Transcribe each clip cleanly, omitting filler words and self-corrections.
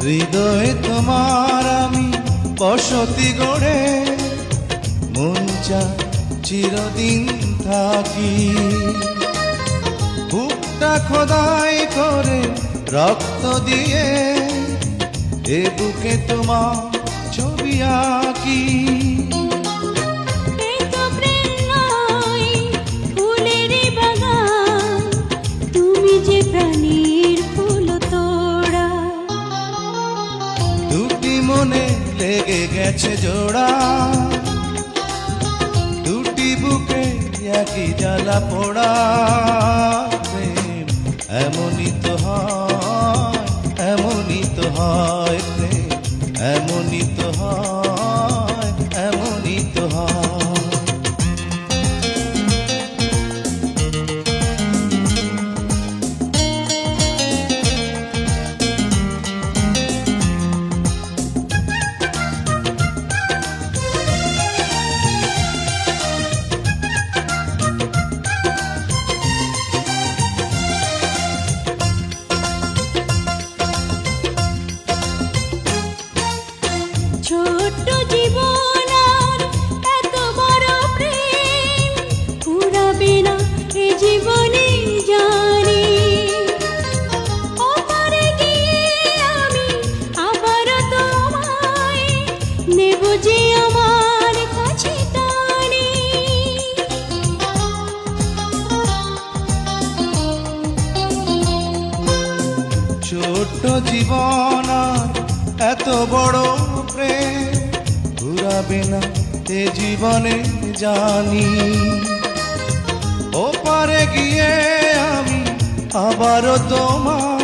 হৃদয়ে তোমার আমি বসতি গড়ে মন চায় চিরদিন থাকি। বুকটা খোদাই করে রক্ত দিয়ে এ বুকে তোমার ছবি আঁকি। তুমি যে প্রাণীর ফুল তোড়া, দুটি মনে লেগে গেছে জোড়া, দুটি বুকে একই জ্বালা পোড়া। প্রেম এমনই তো হয়, এমনই তো হয়, প্রেম এমনই তো হয়, এমনই তো হয়। ছোট্ট জীবন আর এত বড় প্রেম ফুরাবে না এ জীবনে জানি। ওপারে গিয়ে আমি আবার তোমায় নেব যে আমার কাছে টানি। ছোট্ট জীবন আর এত বড় প্রেম ঘুরাবে না এ জীবনে জানি। ওপারে গিয়ে আমি আবারও তোমার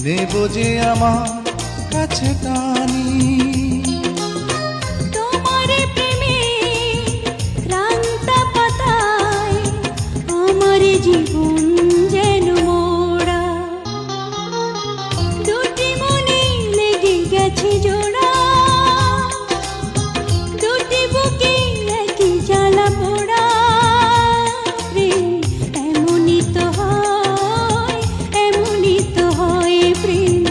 নেব যে আমার কাছে টানি। তোমার প্রেমে রাঙতা পাতায় আমার জীবন যেন মোড়া, দুটি মনে লেগে গেছে জোড়া, দুটি বুকে একই জ্বালা পোড়া। প্রেম এমনই তো হয়, এমনই তো হয়, প্রেম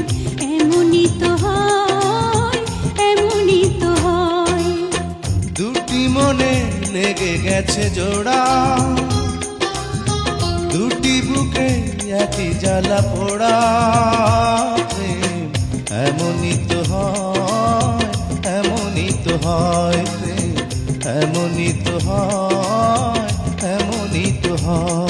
এমনই তো হয়, এমনই তো হয়। দুটি মনে লেগে গেছে জোড়া, দুটি বুকে একই জ্বালা পোড়া। প্রেম এমনই তো হয়, এমনই তো হয়, প্রেম এমনই তো হয়, এমনই তো হয়।